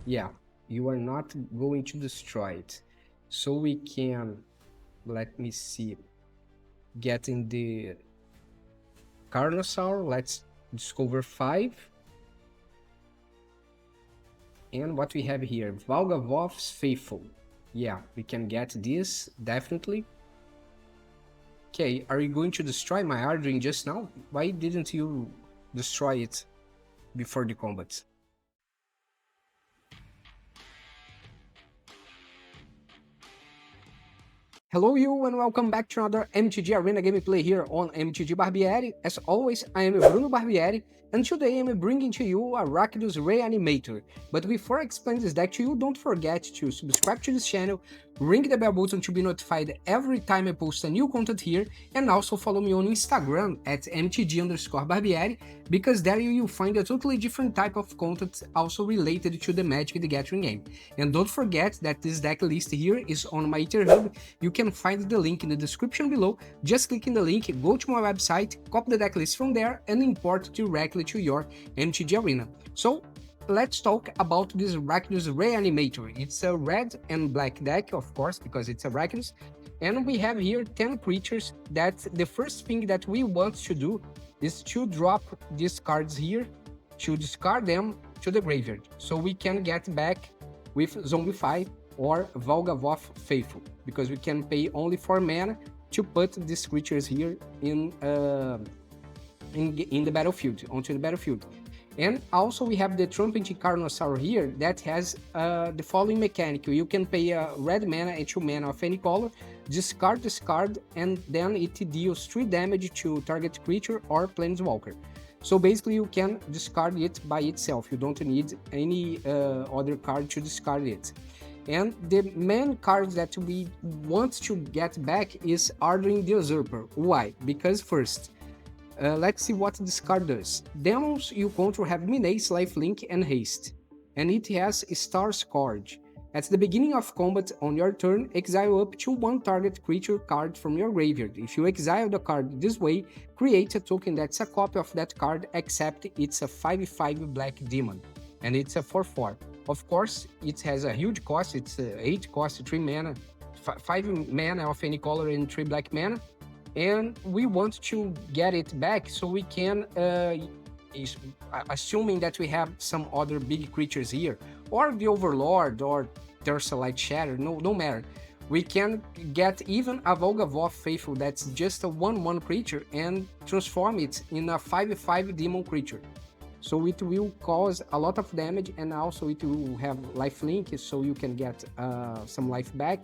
Yeah, you are not going to destroy it. So we can, let me see, get in the Carnosaur. Let's discover 5. And what we have here, Valgavoth's Faithful. Yeah, we can get this, definitely. Okay, are you going to destroy my Ardyn just now? Why didn't you destroy it before the combat? Hello you and welcome back to another MTG Arena gameplay here on MTG Barbieri. As always, I am Bruno Barbieri, and today I am bringing to you a Rakdos Reanimator. But before I explain this deck to you, don't forget to subscribe to this channel, ring the bell button to be notified every time I post a new content here, and also follow me on Instagram at MTG_Barbieri, because there you will find a totally different type of content also related to the Magic the Gathering game. And don't forget that this deck list here is on my Hub. You can find the link in the description below. Just click in the link, go to my website, copy the deck list from there, and import directly to your MTG Arena. So let's talk about this Rakdos Reanimator. It's a red and black deck, of course, because it's a Rakdos. And we have here 10 creatures that the first thing that we want to do is to drop these cards here, to discard them to the graveyard. So we can get back with Zombify or Valgavoth Faithful, because we can pay only 4 mana to put these creatures here in the battlefield, onto the battlefield. And also we have the Trumpeting Carnosaur here that has the following mechanic. You can pay a red mana and 2 mana of any color, discard this card, and then it deals 3 damage to target creature or planeswalker. So basically you can discard it by itself. You don't need any other card to discard it. And the main card that we want to get back is Ardyn the Usurper. Why? Because first, let's see what this card does. Demons you control have Menace, Lifelink, and Haste. And it has Star Scourge. At the beginning of combat on your turn, exile up to 1 target creature card from your graveyard. If you exile the card this way, create a token that's a copy of that card, except it's a 5/5 black demon. And it's a 4/4. Of course, it has a huge cost. It's 8 cost, 3 mana, 5 mana of any color and 3 black mana. And we want to get it back so we can, assuming that we have some other big creatures here, or the Overlord, or there's a Lightshatter, no matter. We can get even a Valgavoth Faithful that's just a 1/1 creature and transform it in a 5/5 demon creature. So it will cause a lot of damage, and also it will have lifelink, so you can get some life back.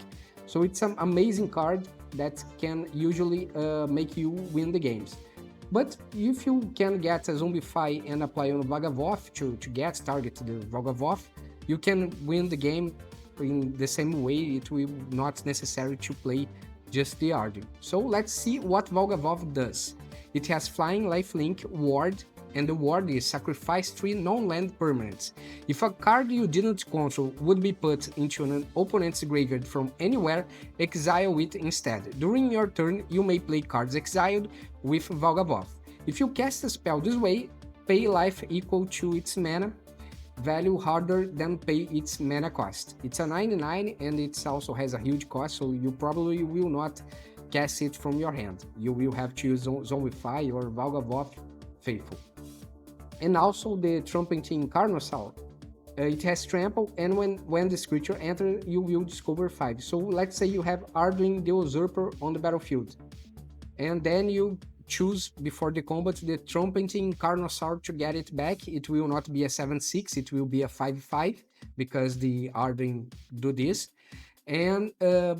So it's an amazing card that can usually make you win the games. But if you can get a Zombify and apply on Valgavoth to get target the Valgavoth, you can win the game in the same way. It will not necessary to play just the Ardyn. So let's see what Valgavoth does. It has Flying, Lifelink, Ward, and the ward is sacrifice 3 non-land permanents. If a card you didn't control would be put into an opponent's graveyard from anywhere, exile it instead. During your turn, you may play cards exiled with Valgavoth. If you cast a spell this way, pay life equal to its mana value harder than pay its mana cost. It's a 99 and it also has a huge cost, so you probably will not cast it from your hand. You will have to use Zombify or Valgavoth Faithful. And also the Trumpeting Carnosaur. It has Trample, and when this creature enters, you will discover 5. So let's say you have Ardyn the Usurper on the battlefield. And then you choose before the combat the Trumpeting Carnosaur to get it back. It will not be a 7/6, it will be a 5/5, because the Ardyn do this. And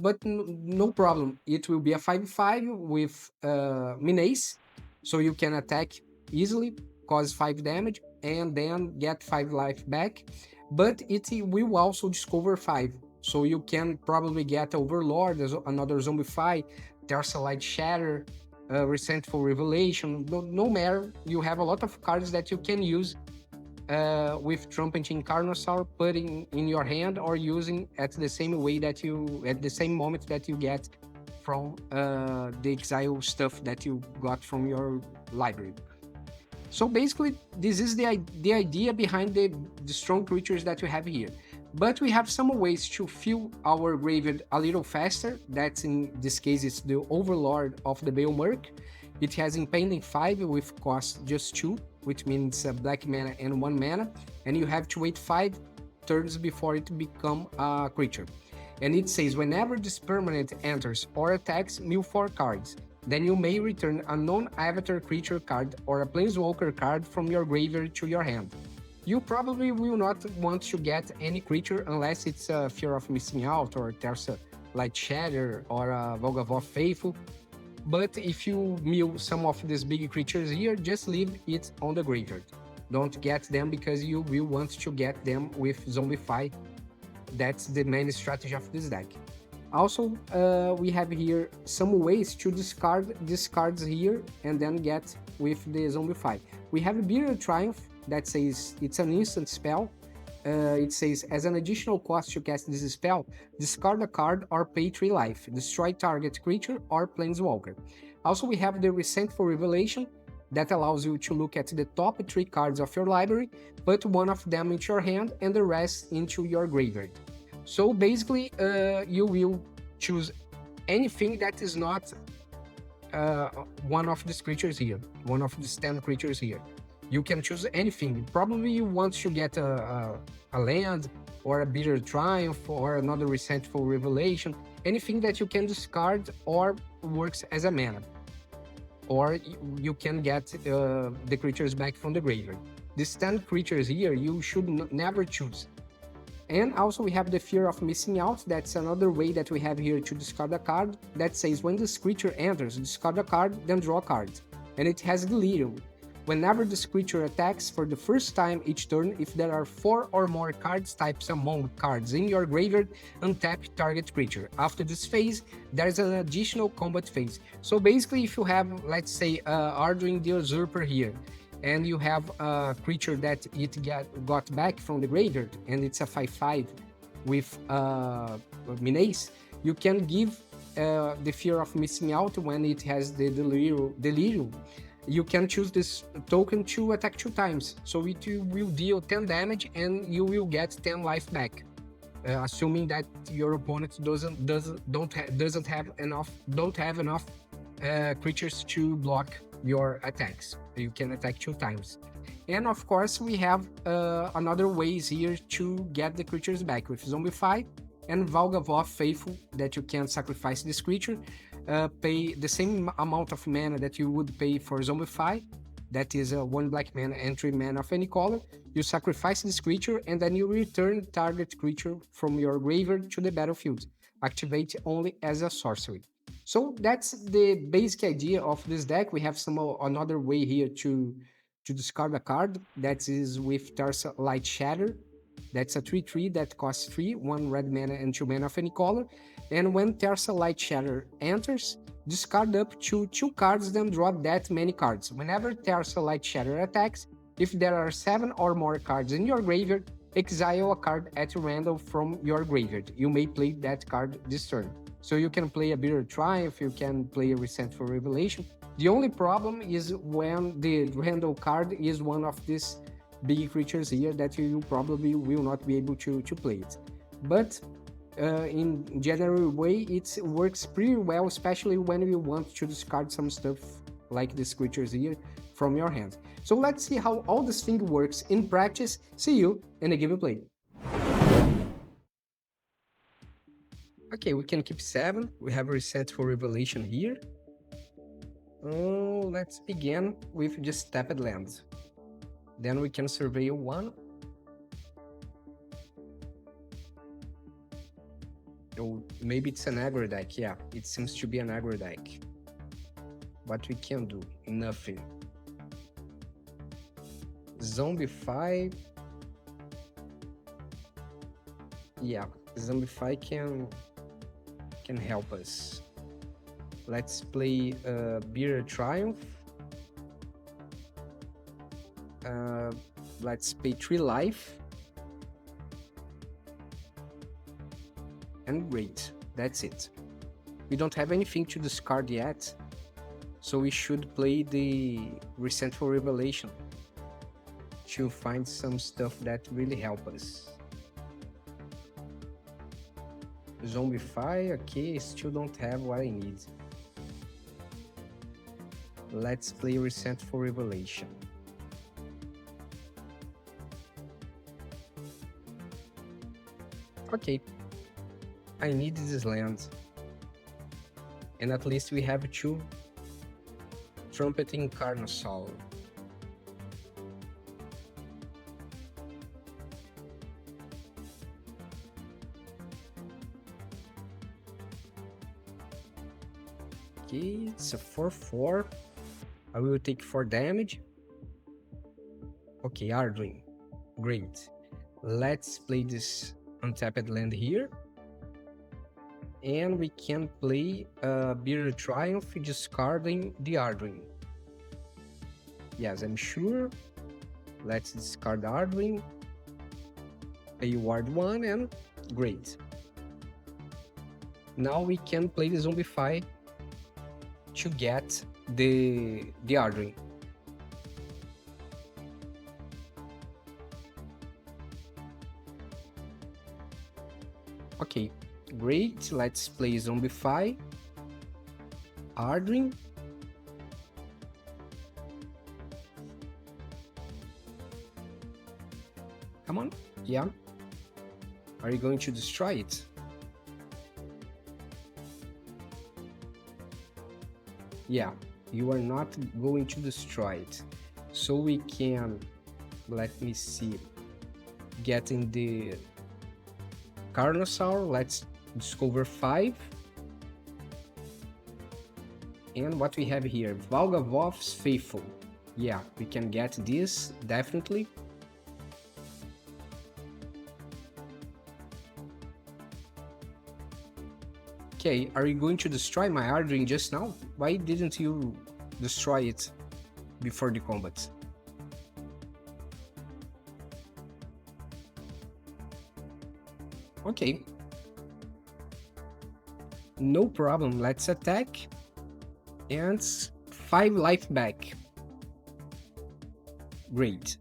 but no problem, it will be a 5/5 with Menace, so you can attack easily, cause 5 damage, and then get 5 life back. But it will also discover 5, so you can probably get Overlord, another Zombify, there's a Lightshatter, Resentful Revelation. No matter, you have a lot of cards that you can use with Trumpeting Carnosaur, putting in your hand or using at the same way that at the same moment that you get from the exile stuff that you got from your library. So basically, this is the idea behind the strong creatures that you have here. But we have some ways to fill our graveyard a little faster. That's in this case, it's the Overlord of the Baelmurk. It has Impending 5 with cost just 2, which means black mana and 1 mana, and you have to wait 5 turns before it become a creature. And it says whenever this permanent enters or attacks, mill 4 cards. Then you may return a non-avatar creature card or a planeswalker card from your graveyard to your hand. You probably will not want to get any creature unless it's a Fear of Missing Out or Tersa Lightshatter or a Valgavoth Faithful. But if you mill some of these big creatures here, just leave it on the graveyard. Don't get them because you will want to get them with Zombify. That's the main strategy of this deck. Also, we have here some ways to discard these cards here and then get with the Zombify. We have Bitter Triumph that says it's an instant spell. It says, as an additional cost to cast this spell, discard a card or pay 3 life, destroy target creature or planeswalker. Also, we have the Resentful Revelation that allows you to look at the top 3 cards of your library, put one of them into your hand and the rest into your graveyard. So basically, you will choose anything that is not one of these creatures here, one of these 10 creatures here. You can choose anything. Probably you want to get a land or a Bitter Triumph or another Resentful Revelation, anything that you can discard or works as a mana. Or you can get the creatures back from the graveyard. These 10 creatures here, you should never choose. And also we have the Fear of Missing Out. That's another way that we have here to discard a card that says when this creature enters, discard a card, then draw a card. And it has Delirium. Whenever this creature attacks for the first time each turn, if there are 4 or more cards types among cards in your graveyard, untap target creature. After this phase, there is an additional combat phase. So basically, if you have, let's say, Ardyn the Usurper here, and you have a creature that it got back from the graveyard, and it's a 5/5 with Menace, you can give the Fear of Missing Out when it has the Delirium. You can choose this token to attack 2 times, so it will deal 10 damage and you will get 10 life back, assuming that your opponent don't have enough creatures to block your attacks. You can attack 2 times. And of course, we have another ways here to get the creatures back with Zombify and Valgavoth Faithful, that you can sacrifice this creature, pay the same amount of mana that you would pay for Zombify, that is 1 black mana and 3 mana of any color. You sacrifice this creature and then you return target creature from your graveyard to the battlefield. Activate only as a sorcery. So that's the basic idea of this deck. We have another way here to discard a card, that is with Tersa Lightshatter. That's a 3/3 that costs 3, 1 red mana and 2 mana of any color. And when Tersa Lightshatter enters, discard up to 2 cards, then draw that many cards. Whenever Tersa Lightshatter attacks, if there are 7 or more cards in your graveyard, exile a card at random from your graveyard. You may play that card this turn. So you can play a Bitter Triumph, you can play a Resentful Revelation. The only problem is when the random card is one of these big creatures here that you probably will not be able to play it. But in general way, it works pretty well, especially when you want to discard some stuff like these creatures here from your hand. So let's see how all this thing works in practice. See you in a gameplay. Okay, we can keep 7. We have a Resentful Revelation here. Let's begin with just tapped lands. Then we can surveil 1. Oh, maybe it's an aggro deck. Yeah, it seems to be an aggro deck. What we can do? Nothing. Zombify. Yeah, Zombify can help us. Let's play Bitter Triumph. Let's pay 3 life. And great, that's it. We don't have anything to discard yet, so we should play the Resentful Revelation to find some stuff that really help us. Zombify, okay, still don't have what I need. Let's play Resentful Revelation. Okay. I need this land. And at least we have 2 Trumpeting Carnosaur. Okay, it's a 4/4. I will take 4 damage. Okay, Ardyn. Great. Let's play this untapped land here. And we can play Bearded Triumph, discarding the Ardyn. Yes, I'm sure. Let's discard Ardyn. Pay ward 1 and great. Now we can play the Zombify to get the Ardyn. Okay, great. Let's play Zombify. Ardyn. Come on. Yeah. Are you going to destroy it? Yeah, you are not going to destroy it. So we can, let me see, getting the Carnosaur. Let's discover 5. And what we have here, Valgavoth's Faithful. Yeah, we can get this, definitely. Okay, are you going to destroy my Ardyn just now? Why didn't you destroy it before the combat? Okay. No problem, let's attack. And 5 life back. Great.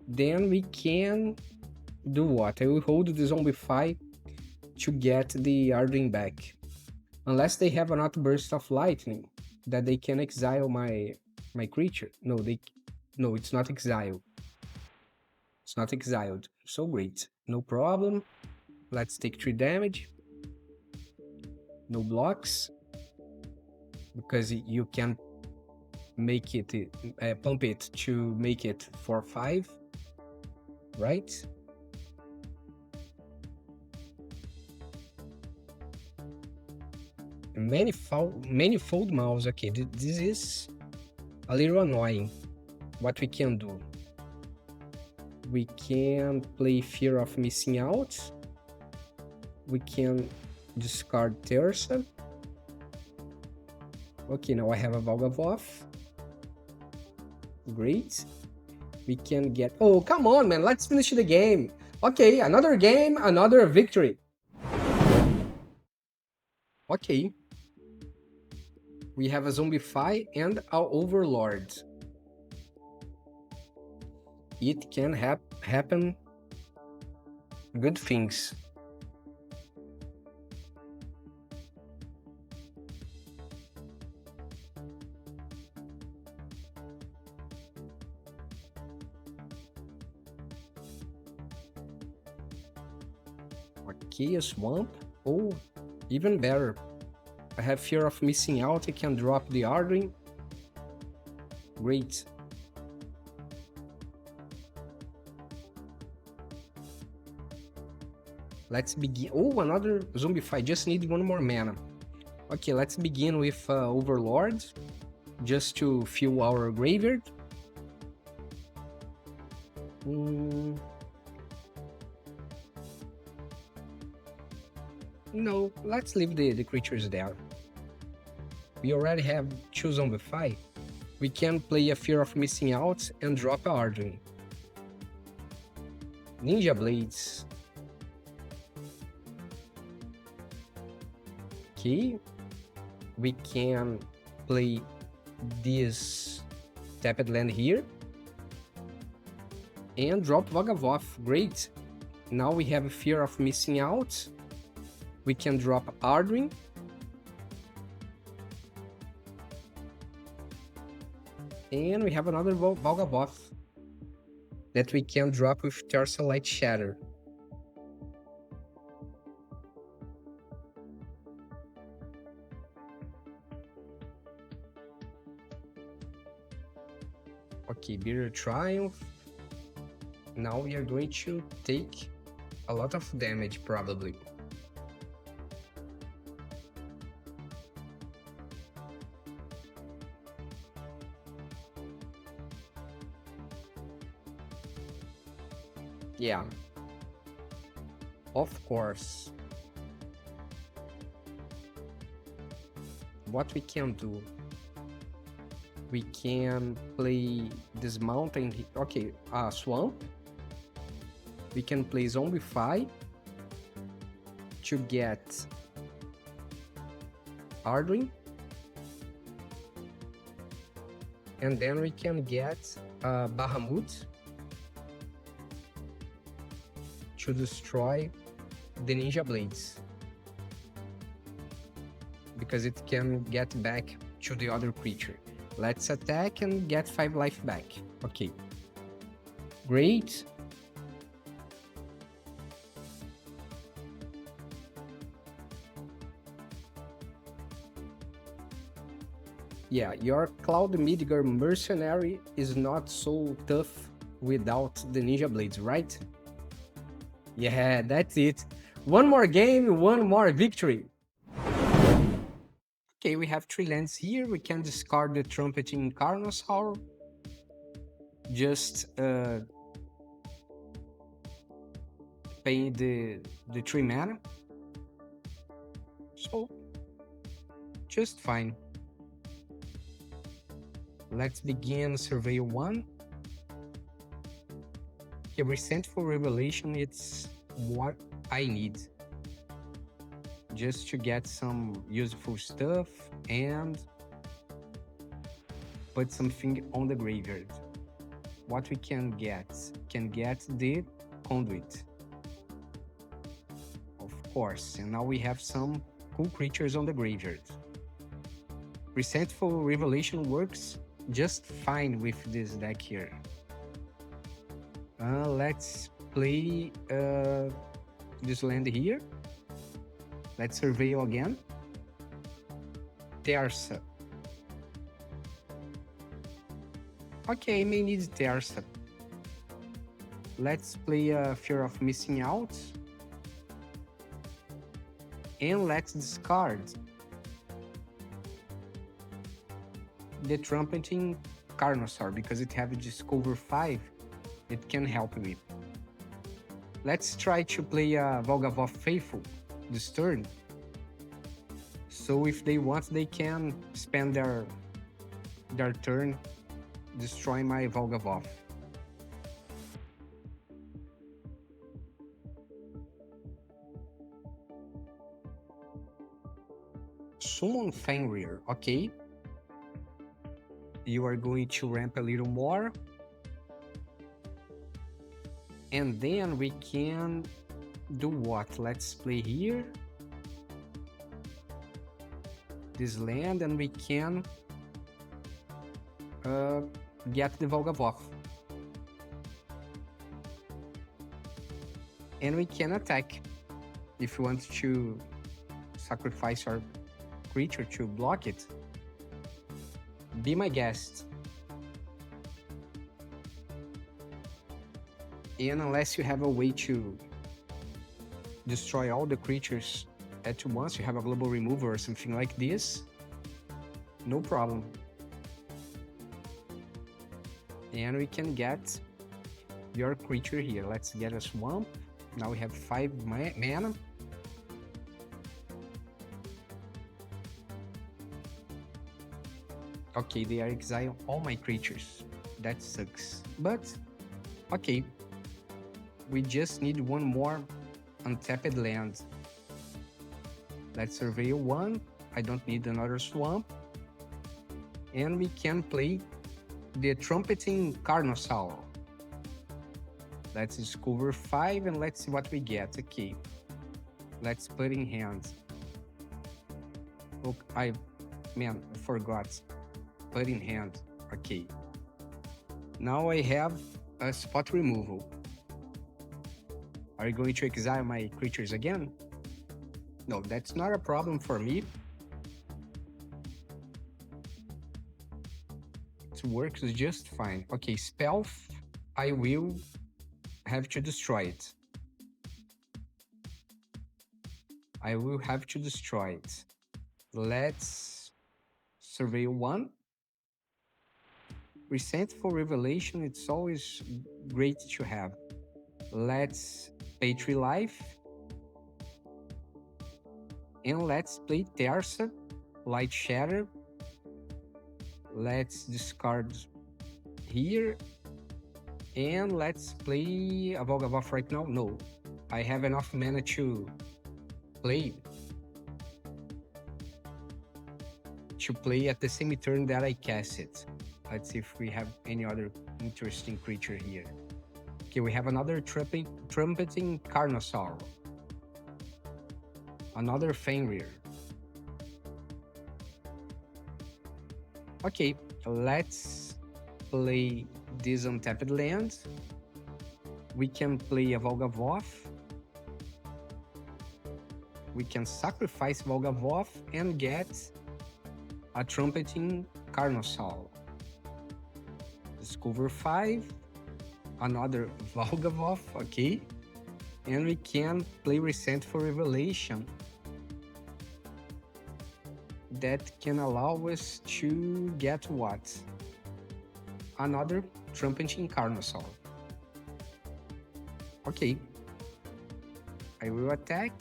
Then we can do what? I will hold the Zombify to get the Ardyn back. Unless they have an outburst of lightning that they can exile my creature. No, it's not exiled. It's not exiled. So great. No problem. Let's take 3 damage. No blocks. Because you can make it, pump it to make it 4/5. Right? Manifold mouse. Okay, this is a little annoying. What we can do? We can play Fear of Missing Out. We can discard Tersa. Okay, now I have a Valgavoth. Great. We can get... Oh, come on, man. Let's finish the game. Okay, another game, another victory. Okay. We have a Zombify and our Overlord. It can happen good things. Okay, a swamp. Oh, even better. I have Fear of Missing Out. I can drop the Ardyn. Great. Let's begin. Oh, another Zombify. Just need 1 more mana. Okay, let's begin with Overlord. Just to fill our graveyard. No, let's leave the creatures there. We already have 2 Zombify. We can play a Fear of Missing Out and drop a Ardyn. Ninja Blades. Okay. We can play this tapped land here. And drop Valgavoth. Great. Now we have a fear of missing out. We can drop Ardyn. And we have another Valgavoth that we can drop with Tersa Lightshatter. Okay, Bitter Triumph. Now we are going to take a lot of damage, probably. Yeah. Of course. What we can do? We can play this mountain. Okay, Swamp. We can play Zombify to get Ardyn. And then we can get Bahamut to destroy the Ninja Blades. Because it can get back to the other creature. Let's attack and get 5 life back. Okay. Great. Yeah, your Cloud Midgar Mercenary is not so tough without the Ninja Blades, right? Yeah, that's it. One more game, one more victory. Okay, we have 3 lands here. We can discard the Trumpeting Carnosaur. Just pay the 3 mana. So, just fine. Let's begin Survey 1. Okay, Resentful Revelation, it's what I need. Just to get some useful stuff and put something on the graveyard. What we can get the Conduit. Of course, and now we have some cool creatures on the graveyard. Resentful Revelation works just fine with this deck here. Let's play this land here. Let's Surveil again. Tersa. Okay, may need Tersa. Let's play Fear of Missing Out. And let's discard the Trumpeting Carnosaur, because it has Discover 5, it can help me. Let's try to play Valgavoth Faithful this turn. So if they want, they can spend their turn destroying my Valgavoth. Summon Fenrir, okay. You are going to ramp a little more. And then we can do what? Let's play here. This land, and we can get the Valgavoth. And we can attack. If you want to sacrifice our creature to block it, be my guest. And unless you have a way to destroy all the creatures at once, you have a global remover or something like this, no problem. And we can get your creature here. Let's get a Swamp. Now we have 5 mana. Okay, they are exiling all my creatures. That sucks. But, okay. We just need one more untapped land. Let's Surveil 1. I don't need another Swamp. And we can play the Trumpeting Carnosaur. Let's discover 5 and let's see what we get. Okay. Let's put in hand. Oh, I forgot. Put in hand. Okay. Now I have a spot removal. Are you going to exile my creatures again? No, that's not a problem for me. It works just fine. Okay, spell. I will have to destroy it. I will have to destroy it. Let's survey 1. Resentful Revelation, it's always great to have. Let's pay 3 life. And let's play Terza, Lightshatter. Let's discard here. And let's play a Valgavoth right now. No, I have enough mana to play at the same turn that I cast it. Let's see if we have any other interesting creature here. Okay, we have another Trumpeting Carnosaur. Another Fenrir. Okay, let's play this untapped land. We can play a Valgavoth. We can sacrifice Valgavoth and get a Trumpeting Carnosaur. Discover 5. Another Valgavoth, okay. And we can play Resentful Revelation. That can allow us to get what? Another Trumpeting Carnosaur. Okay. I will attack.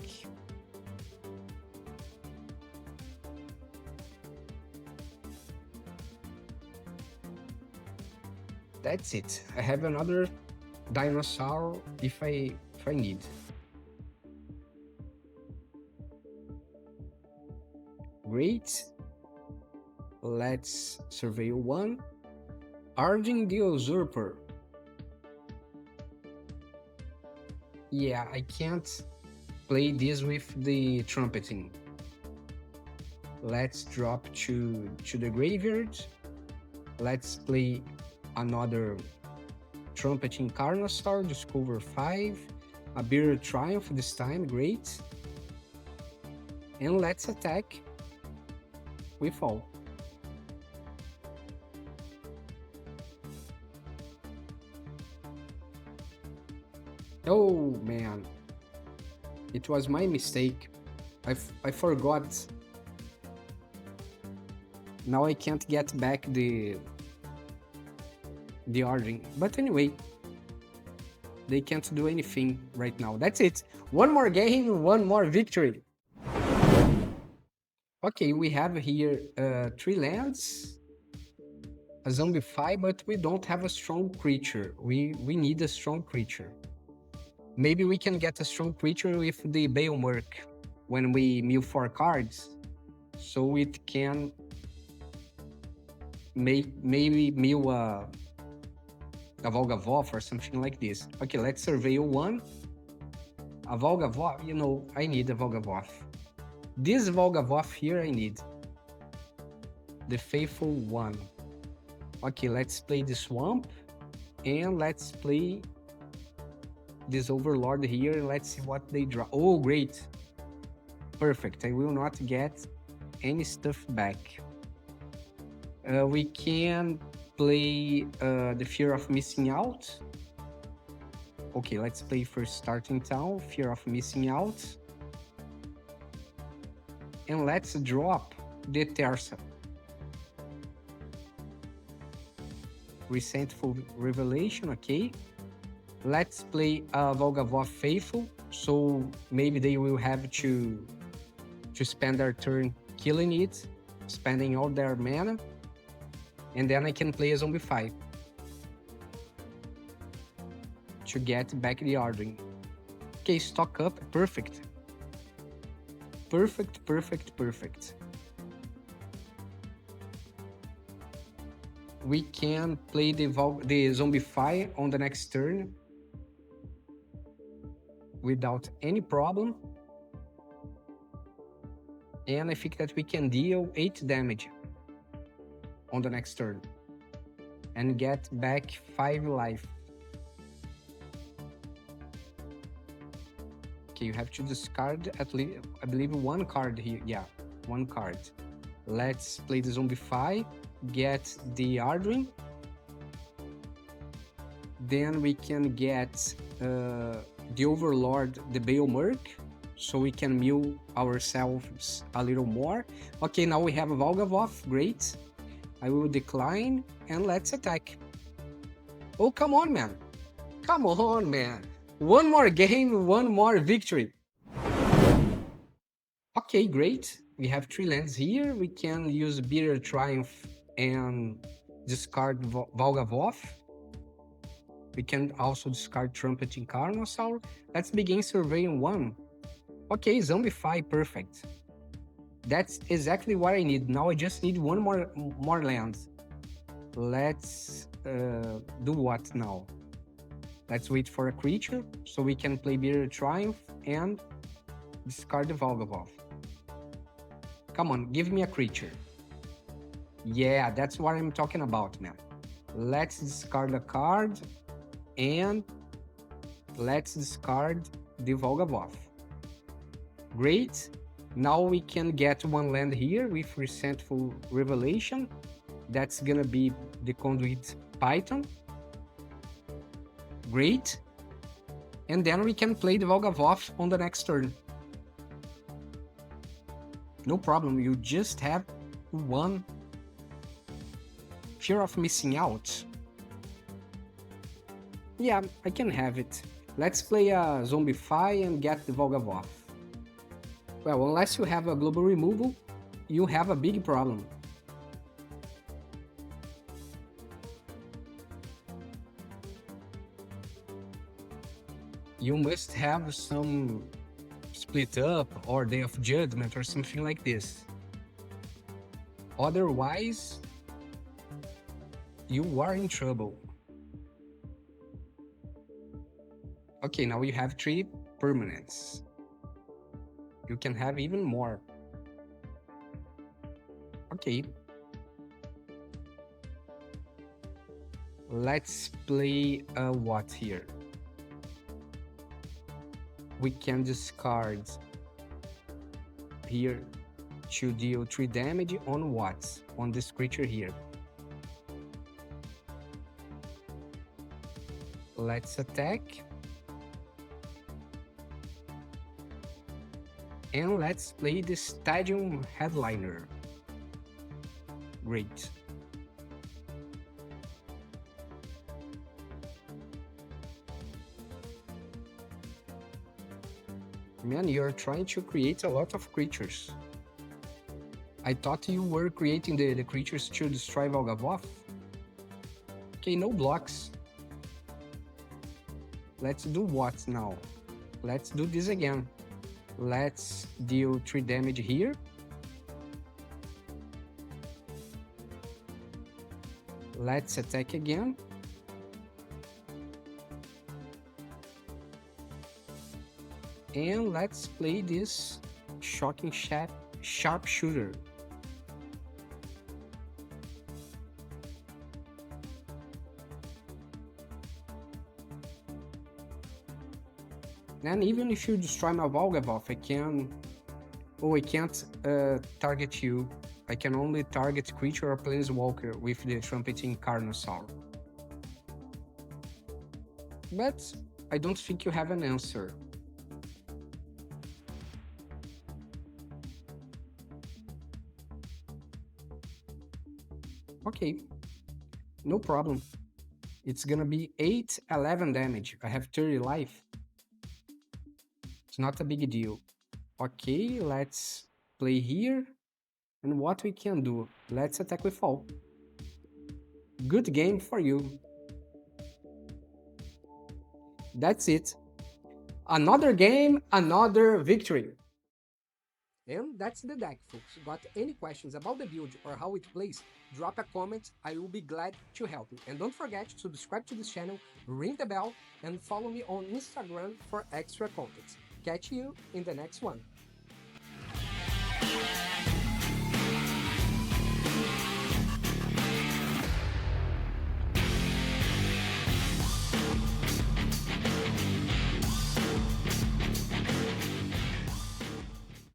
That's it. I have another dinosaur if I need. Great. Let's survey 1. Ardyn the Usurper. Yeah, I can't play this with the trumpeting. Let's drop to the graveyard. Let's play another Trumpeting Carnosaur, discover 5. A Bitter Triumph this time, great. And let's attack with all. Oh man, it was my mistake. I forgot. Now I can't get back the Ardyn. But anyway, they can't do anything right now. That's it. One more game, one more victory. Okay, we have here 3 lands, a Zombify, but we don't have a strong creature. We need a strong creature. Maybe we can get a strong creature with the Baelmurk when we mill 4 cards, so it can maybe mill a Valgavoth or something like this. Okay, let's surveil 1. A Valgavoth, you know, I need a Valgavoth. This Valgavoth here I need. The Faithful One. Okay, let's play the Swamp. And let's play this Overlord here and let's see what they draw. Oh, great. Perfect. I will not get any stuff back. We can play the Fear of Missing Out. Okay, let's play first Starting Town, Fear of Missing Out. And let's drop the Terza. Resentful Revelation, okay. Let's play Valgavoth Faithful, so maybe they will have to spend their turn killing it, spending all their mana, and then I can play a Zombify to get back the Ardyn. Okay, stock up, perfect. Perfect, perfect, perfect. We can play the Zombify on the next turn. without any problem. And I think that we can deal 8 damage on the next turn and get back 5 life. Okay, you have to discard at least, I believe, 1 card here. Yeah, 1 card. Let's play the Zombify, get the Ardyn. Then we can get the Overlord, the Bale Merc, so we can mill ourselves a little more. Okay, now we have a Valgavoth, great. I will decline, and let's attack. Oh, come on, man. Come on, man. One more game, one more victory. Okay, great. We have 3 lands here. We can use Bitter Triumph and discard Valgavoth. We can also discard Trumpeting Carnosaur. Let's begin surveying 1. Okay, Zombify, perfect. That's exactly what I need. Now I just need 1 more land. Let's do what now? Let's wait for a creature so we can play Bitter Triumph and discard the Valgavoth. Come on, give me a creature. Yeah, that's what I'm talking about, man. Let's discard a card and let's discard the Valgavoth. Great. Now we can get 1 land here with Resentful Revelation. That's gonna be the Conduit Python. Great. And then we can play the Valgavoth on the next turn. No problem, you just have 1 fear of missing out. Yeah, I can have it. Let's play a Zombify and get the Valgavoth. Well, unless you have a global removal, you have a big problem. You must have some Split Up or Day of Judgment or something like this. Otherwise, you are in trouble. Okay, now you have 3 permanents. You can have even more. Okay. Let's play what here? We can discard here to deal 3 damage on what? On this creature here. Let's attack. And let's play the Stadium Headliner. Great. Man, you're trying to create a lot of creatures. I thought you were creating the creatures to destroy Valgavoth. Okay, no blocks. Let's do what now? Let's do this again. Let's deal 3 damage here. Let's attack again. And let's play this Shocking Sharpshooter. And even if you destroy my Valgavoth, I can... Oh, I can't target you. I can only target creature or planeswalker with the Trumpeting Carnosaur. But I don't think you have an answer. Okay, no problem. It's gonna be 8-11 damage. I have 30 life. It's not a big deal. Okay, let's play here. And what we can do? Let's attack with all. Good game for you. That's it. Another game, another victory. And that's the deck, folks. Got any questions about the build or how it plays? Drop a comment, I will be glad to help you. And don't forget to subscribe to this channel, ring the bell, and follow me on Instagram for extra content. Catch you in the next one.